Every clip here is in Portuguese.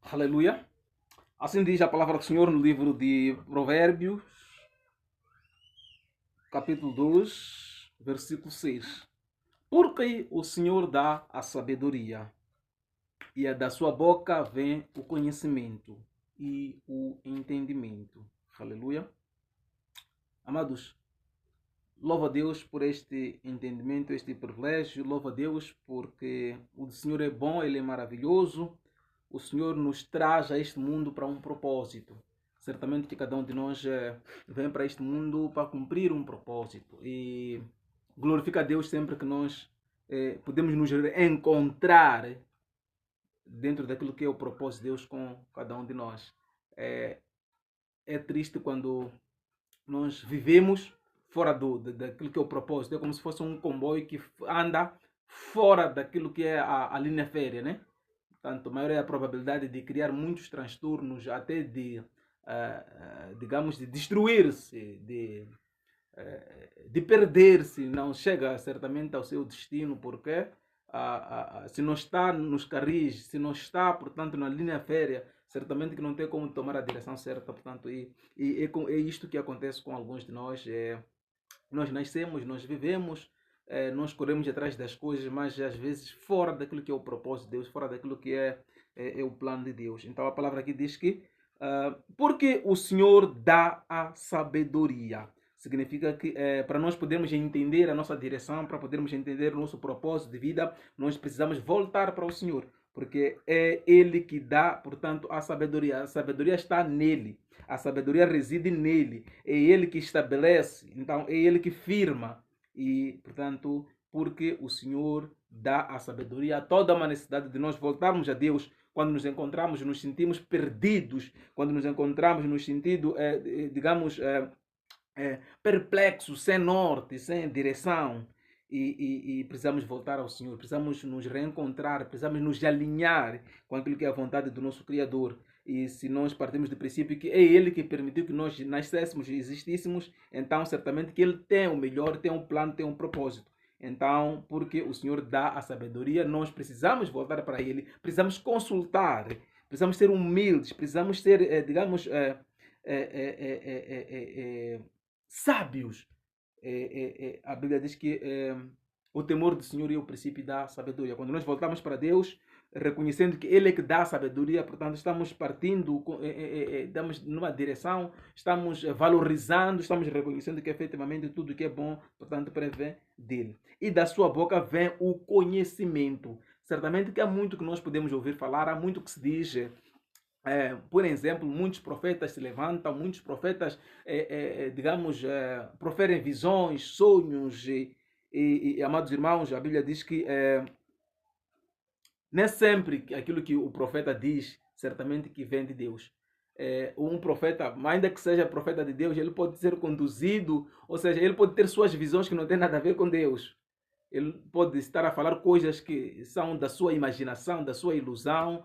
Aleluia. Assim diz a palavra do Senhor no livro de Provérbios, capítulo 2, versículo 6. Porque o Senhor dá a sabedoria, e da sua boca vem o conhecimento e o entendimento. Aleluia. Amados, louva a Deus por este entendimento, este privilégio. Louva a Deus porque o Senhor é bom, Ele é maravilhoso. O Senhor nos traz a este mundo para um propósito. Certamente que cada um de nós vem para este mundo para cumprir um propósito. E glorifica a Deus sempre que nós podemos nos encontrar dentro daquilo que é o propósito de Deus com cada um de nós. É, é triste quando nós vivemos fora daquilo que é o propósito. É como se fosse um comboio que anda fora daquilo que é a linha férrea, né? Portanto, maior é a probabilidade de criar muitos transtornos, até digamos, de destruir-se, de perder-se, não chega certamente ao seu destino, porque se não está nos carris, se não está, portanto, na linha férrea, certamente que não tem como tomar a direção certa, portanto, é isto que acontece com alguns de nós. Nós nascemos, nós vivemos, nós corremos atrás das coisas, mas às vezes fora daquilo que é o propósito de Deus, fora daquilo que é o plano de Deus. Então a palavra aqui diz que porque o Senhor dá a sabedoria. Significa que para nós podermos entender a nossa direção, para podermos entender o nosso propósito de vida, nós precisamos voltar para o Senhor, porque é Ele que dá, portanto, a sabedoria. A sabedoria está nele. A sabedoria reside nele. É ele que estabelece, então é ele que firma. E, portanto, porque o Senhor dá a sabedoria, a toda uma necessidade de nós voltarmos a Deus quando nos encontramos, nos sentimos perdidos, quando nos encontramos nos sentido, digamos, perplexos, sem norte, sem direção. E precisamos voltar ao Senhor, precisamos nos reencontrar, precisamos nos alinhar com aquilo que é a vontade do nosso Criador. E se nós partimos do princípio que é Ele que permitiu que nós nascêssemos e existíssemos, então certamente que Ele tem o melhor, tem um plano, tem um propósito. Então, porque o Senhor dá a sabedoria, nós precisamos voltar para Ele, precisamos consultar, precisamos ser humildes, precisamos ser, digamos, sábios. A Bíblia diz que o temor do Senhor é o princípio da sabedoria. Quando nós voltamos para Deus, reconhecendo que Ele é que dá a sabedoria, portanto, estamos partindo, estamos numa direção, estamos valorizando, estamos reconhecendo que efetivamente tudo que é bom, portanto, prevém dele. E da sua boca vem o conhecimento. Certamente que há muito que nós podemos ouvir falar, há muito que se diz. Por exemplo, muitos profetas se levantam, muitos profetas, digamos, proferem visões, sonhos, amados irmãos, a Bíblia diz que nem sempre aquilo que o profeta diz, certamente que vem de Deus. Um profeta, ainda que seja profeta de Deus, ele pode ser conduzido, ou seja, ele pode ter suas visões que não têm nada a ver com Deus. Ele pode estar a falar coisas que são da sua imaginação, da sua ilusão,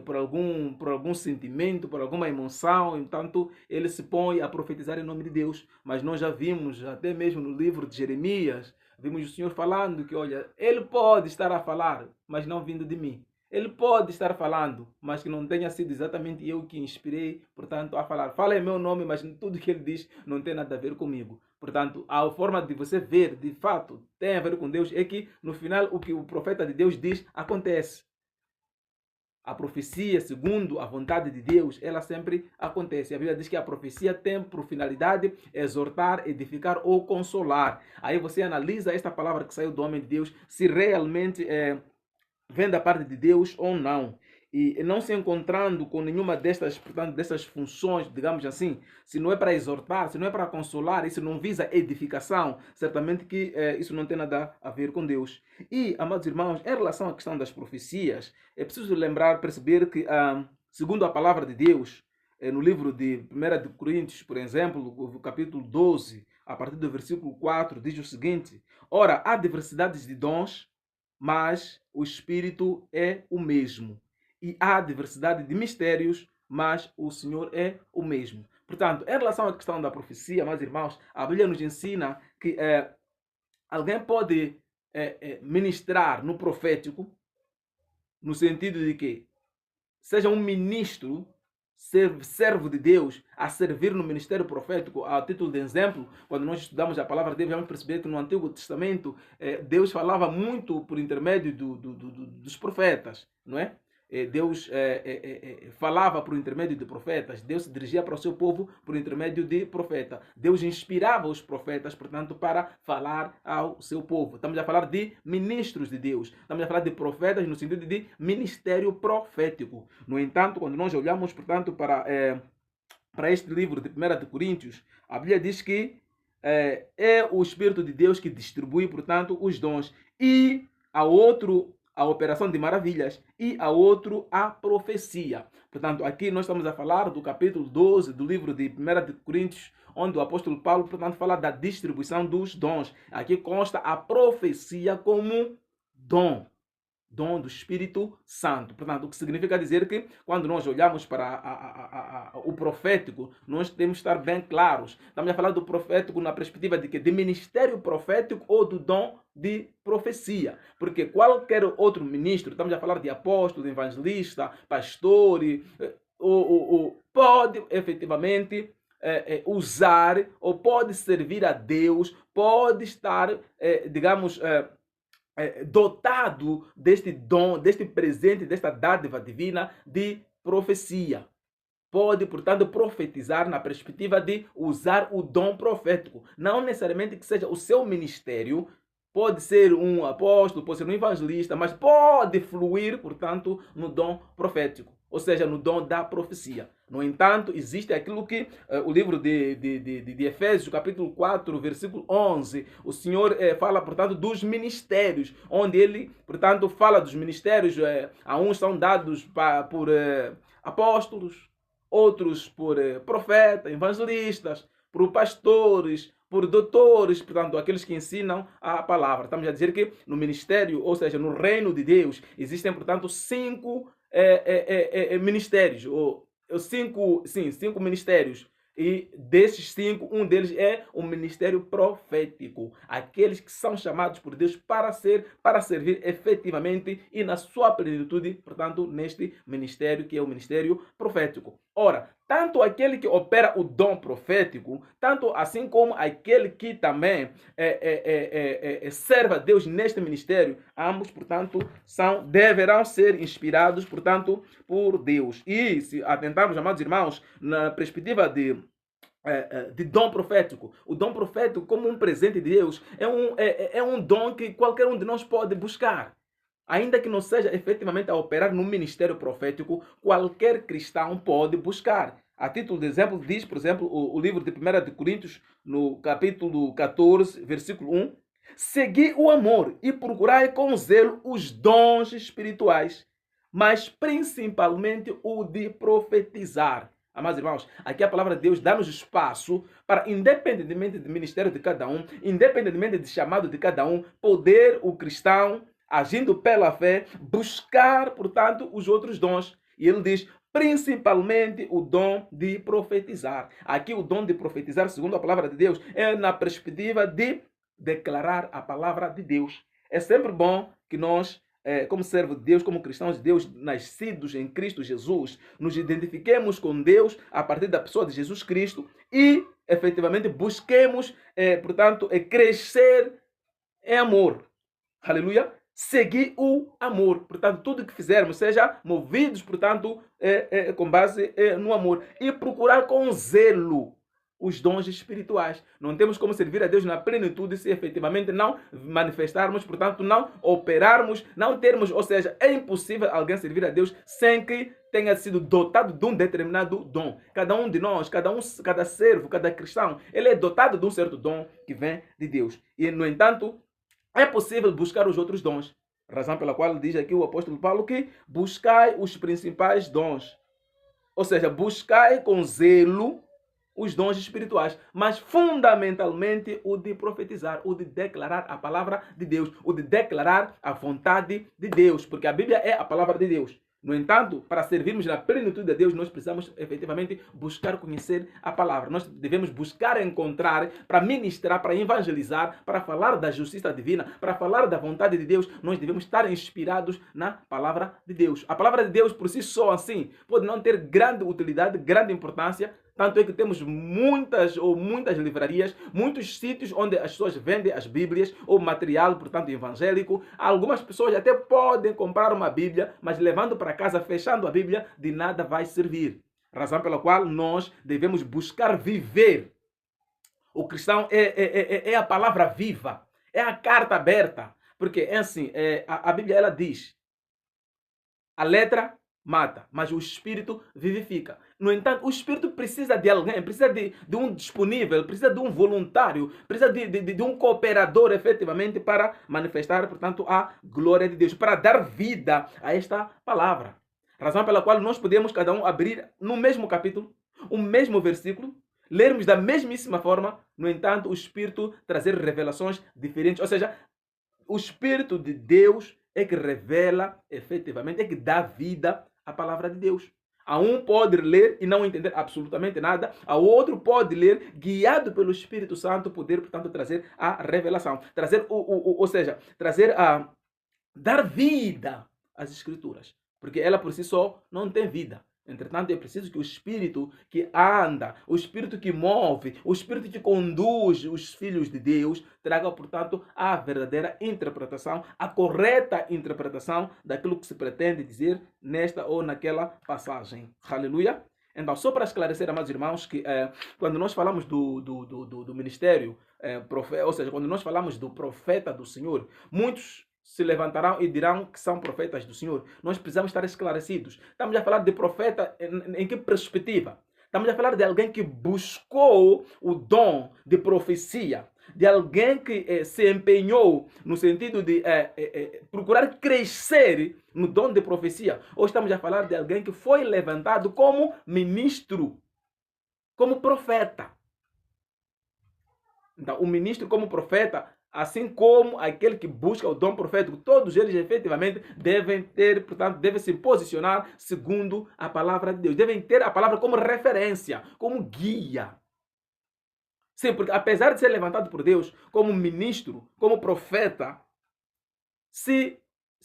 por algum sentimento, por alguma emoção. Entanto, ele se põe a profetizar em nome de Deus. Mas nós já vimos, até mesmo no livro de Jeremias, vimos o Senhor falando que, olha, ele pode estar a falar, mas não vindo de mim. Ele pode estar falando, mas que não tenha sido exatamente eu que inspirei, portanto, a falar. Fala em meu nome, mas tudo que ele diz não tem nada a ver comigo. Portanto, a forma de você ver, de fato, tem a ver com Deus, é que no final o que o profeta de Deus diz acontece. A profecia, segundo a vontade de Deus, ela sempre acontece. A Bíblia diz que a profecia tem por finalidade exortar, edificar ou consolar. Aí você analisa esta palavra que saiu do homem de Deus, se realmente vem da parte de Deus ou não. E não se encontrando com nenhuma destas, portanto, dessas funções, digamos assim, se não é para exortar, se não é para consolar, isso não visa edificação, certamente que isso não tem nada a ver com Deus. E, amados irmãos, em relação à questão das profecias, é preciso lembrar, perceber que, segundo a palavra de Deus, no livro de 1 de Coríntios, por exemplo, o capítulo 12, a partir do versículo 4, diz o seguinte: ora, há diversidades de dons, mas o Espírito é o mesmo. E há diversidade de mistérios, mas o Senhor é o mesmo. Portanto, em relação à questão da profecia, meus irmãos, a Bíblia nos ensina que alguém pode ministrar no profético, no sentido de que seja um ministro, servo de Deus, a servir no ministério profético, a título de exemplo, quando nós estudamos a palavra de Deus, vamos perceber que no Antigo Testamento Deus falava muito por intermédio dos profetas, não é? Deus falava por intermédio de profetas, Deus se dirigia para o seu povo por intermédio de profeta. Deus inspirava os profetas, portanto, para falar ao seu povo. Estamos a falar de ministros de Deus, estamos a falar de profetas no sentido de ministério profético. No entanto, quando nós olhamos, portanto, para este livro de 1 de Coríntios, a Bíblia diz que é o Espírito de Deus que distribui, portanto, os dons, e a outro a operação de maravilhas e a outro a profecia. Portanto, aqui nós estamos a falar do capítulo 12 do livro de 1 de Coríntios, onde o apóstolo Paulo, portanto, fala da distribuição dos dons. Aqui consta a profecia como dom do Espírito Santo. Portanto, o que significa dizer que quando nós olhamos para o profético, nós temos que estar bem claros. Estamos a falar do profético na perspectiva de que de ministério profético ou do dom de profecia. Porque qualquer outro ministro, estamos a falar de apóstolo, de evangelista, pastor, pode efetivamente usar ou pode servir a Deus, pode estar, digamos, dotado deste dom, deste presente, desta dádiva divina de profecia. Pode, portanto, profetizar na perspectiva de usar o dom profético. Não necessariamente que seja o seu ministério, pode ser um apóstolo, pode ser um evangelista, mas pode fluir, portanto, no dom profético, ou seja, no dom da profecia. No entanto, existe aquilo que o livro de Efésios, capítulo 4, versículo 11, o Senhor fala, portanto, dos ministérios, onde ele, portanto, fala dos ministérios, a uns são dados por apóstolos, outros por profetas, evangelistas, por pastores, por doutores, portanto, aqueles que ensinam a palavra. Estamos a dizer que no ministério, ou seja, no reino de Deus, existem, portanto, 5 ministérios, ou 5 ministérios. E desses 5, um deles é o ministério profético. Aqueles que são chamados por Deus para servir efetivamente e na sua plenitude, portanto, neste ministério que é o ministério profético. Ora, tanto aquele que opera o dom profético, tanto assim como aquele que também serve a Deus neste ministério, ambos, portanto, deverão ser inspirados, portanto, por Deus. E se atentarmos, amados irmãos, na perspectiva de dom profético, o dom profético como um presente de Deus é um dom que qualquer um de nós pode buscar. Ainda que não seja efetivamente a operar no ministério profético, qualquer cristão pode buscar. A título de exemplo, diz, por exemplo, o livro de 1 de Coríntios, no capítulo 14, versículo 1, segui o amor e procurai com zelo os dons espirituais, mas principalmente o de profetizar. Amados irmãos, aqui a palavra de Deus dá-nos espaço para, independentemente do ministério de cada um, independentemente do chamado de cada um, poder o cristão, agindo pela fé, buscar, portanto, os outros dons. E ele diz, principalmente o dom de profetizar. Aqui o dom de profetizar, segundo a palavra de Deus, é na perspectiva de declarar a palavra de Deus. É sempre bom que nós, como servo de Deus, como cristãos de Deus, nascidos em Cristo Jesus, nos identifiquemos com Deus a partir da pessoa de Jesus Cristo e, efetivamente, busquemos, portanto, crescer em amor. Aleluia! Seguir o amor. Portanto, tudo que fizermos, seja movidos, portanto, com base no amor. E procurar com zelo os dons espirituais. Não temos como servir a Deus na plenitude se efetivamente não manifestarmos, portanto, não operarmos, não termos, ou seja, é impossível alguém servir a Deus sem que tenha sido dotado de um determinado dom. Cada um de nós, cada servo, cada cristão, ele é dotado de um certo dom que vem de Deus. E, no entanto, é possível buscar os outros dons. Razão pela qual diz aqui o apóstolo Paulo que buscai os principais dons. Ou seja, buscai com zelo os dons espirituais, mas fundamentalmente o de profetizar, o de declarar a palavra de Deus, o de declarar a vontade de Deus, porque a Bíblia é a palavra de Deus. No entanto, para servirmos na plenitude de Deus, nós precisamos efetivamente buscar conhecer a palavra. Nós devemos buscar encontrar para ministrar, para evangelizar, para falar da justiça divina, para falar da vontade de Deus. Nós devemos estar inspirados na palavra de Deus. A palavra de Deus por si só assim pode não ter grande utilidade, grande importância. Tanto é que temos muitas livrarias, muitos sítios onde as pessoas vendem as Bíblias ou material, portanto, evangélico. Algumas pessoas até podem comprar uma Bíblia, mas levando para casa, fechando a Bíblia, de nada vai servir. Razão pela qual nós devemos buscar viver. O cristão é a palavra viva, é a carta aberta. Porque é assim, a Bíblia ela diz, a letra mata, mas o espírito vivifica. No entanto, o espírito precisa de alguém, precisa de um disponível, precisa de um voluntário, precisa de um cooperador efetivamente para manifestar, portanto, a glória de Deus, para dar vida a esta palavra. Razão pela qual nós podemos cada um abrir no mesmo capítulo, o mesmo versículo, lermos da mesmíssima forma, no entanto, o espírito trazer revelações diferentes, ou seja, o espírito de Deus é que revela efetivamente, é que dá vida à palavra de Deus. A um pode ler e não entender absolutamente nada, a outro pode ler, guiado pelo Espírito Santo, poder, portanto, trazer a revelação, trazer ou seja, trazer dar vida às Escrituras, porque ela por si só não tem vida. Entretanto, é preciso que o Espírito que anda, o Espírito que move, o Espírito que conduz os filhos de Deus, traga, portanto, a verdadeira interpretação, a correta interpretação daquilo que se pretende dizer nesta ou naquela passagem. Aleluia! Então, só para esclarecer, amados irmãos, que quando nós falamos do ministério, ou seja, quando nós falamos do profeta do Senhor, muitos se levantarão e dirão que são profetas do Senhor. Nós precisamos estar esclarecidos. Estamos a falar de profeta em que perspectiva? Estamos a falar de alguém que buscou o dom de profecia, de alguém que se empenhou no sentido de procurar crescer no dom de profecia. Ou estamos a falar de alguém que foi levantado como ministro, como profeta. Então, o ministro como profeta, assim como aquele que busca o dom profético, todos eles efetivamente devem ter, portanto, devem se posicionar segundo a palavra de Deus. Devem ter a palavra como referência, como guia. Sim, porque apesar de ser levantado por Deus como ministro, como profeta, se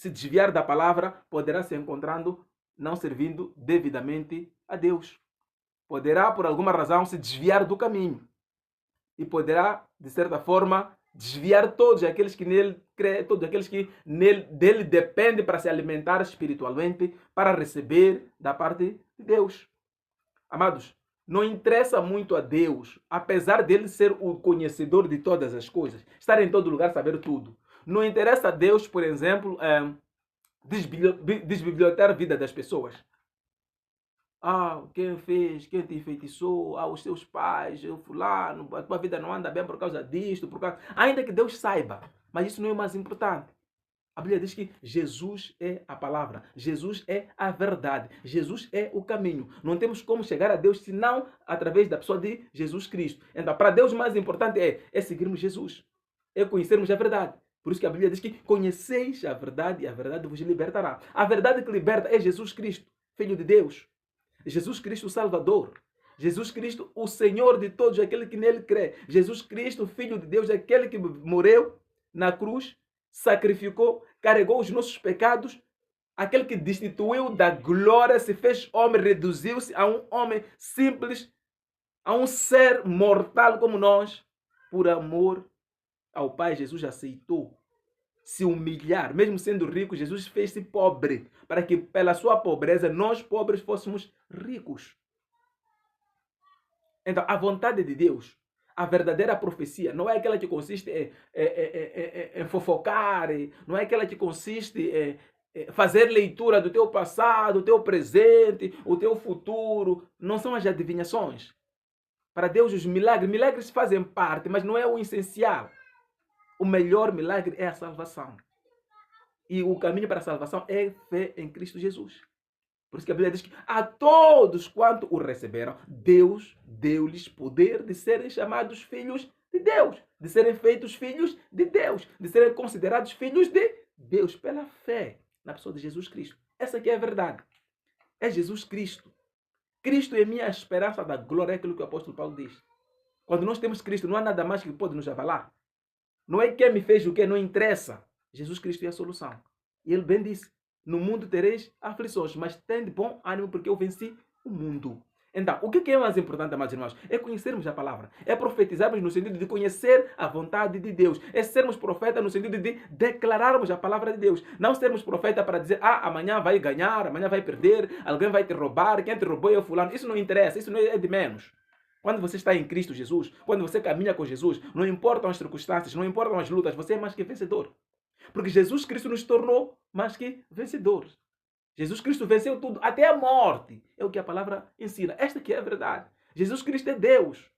desviar da palavra, poderá se encontrando não servindo devidamente a Deus. Poderá, por alguma razão, se desviar do caminho. E poderá, de certa forma, desviar todos aqueles que nele creem, todos aqueles que dele dependem para se alimentar espiritualmente, para receber da parte de Deus. Amados, não interessa muito a Deus, apesar dele ser o conhecedor de todas as coisas, estar em todo lugar, saber tudo. Não interessa a Deus, por exemplo, desbibliotear a vida das pessoas. Quem fez, quem te enfeitiçou, os teus pais, o fulano, a tua vida não anda bem por causa disto, ainda que Deus saiba, mas isso não é o mais importante. A Bíblia diz que Jesus é a palavra, Jesus é a verdade, Jesus é o caminho. Não temos como chegar a Deus senão através da pessoa de Jesus Cristo. Então, para Deus o mais importante é seguirmos Jesus, é conhecermos a verdade. Por isso que a Bíblia diz que conheceis a verdade e a verdade vos libertará. A verdade que liberta é Jesus Cristo, Filho de Deus. Jesus Cristo, o Salvador. Jesus Cristo, o Senhor de todos, aquele que nele crê. Jesus Cristo, Filho de Deus, aquele que morreu na cruz, sacrificou, carregou os nossos pecados, aquele que destituiu da glória, se fez homem, reduziu-se a um homem simples, a um ser mortal como nós. Por amor ao Pai, Jesus aceitou se humilhar, mesmo sendo rico. Jesus fez-se pobre, para que pela sua pobreza nós pobres fôssemos ricos. Então, a vontade de Deus, a verdadeira profecia, não é aquela que consiste em fofocar, não é aquela que consiste em fazer leitura do teu passado, do teu presente, o teu futuro. Não são as adivinhações. Para Deus, os milagres fazem parte, mas não é o essencial. O melhor milagre é a salvação. E o caminho para a salvação é fé em Cristo Jesus. Por isso que a Bíblia diz que a todos quanto o receberam, Deus deu-lhes poder de serem chamados filhos de Deus, de serem feitos filhos de Deus, de serem considerados filhos de Deus pela fé na pessoa de Jesus Cristo. Essa aqui é a verdade. É Jesus Cristo. Cristo é minha esperança da glória, é aquilo que o apóstolo Paulo diz. Quando nós temos Cristo, não há nada mais que pode nos avalar. Não é quem me fez o que, não interessa. Jesus Cristo é a solução. E ele bem disse, no mundo tereis aflições, mas tende bom ânimo porque eu venci o mundo. Então, o que é mais importante, amados irmãos? É conhecermos a palavra. É profetizarmos no sentido de conhecer a vontade de Deus. É sermos profetas no sentido de declararmos a palavra de Deus. Não sermos profetas para dizer, amanhã vai ganhar, amanhã vai perder, alguém vai te roubar, quem te roubou é o fulano. Isso não interessa, isso não é de menos. Quando você está em Cristo Jesus, quando você caminha com Jesus, não importam as circunstâncias, não importam as lutas, você é mais que vencedor. Porque Jesus Cristo nos tornou mais que vencedores. Jesus Cristo venceu tudo, até a morte. É o que a palavra ensina. Esta que é a verdade. Jesus Cristo é Deus.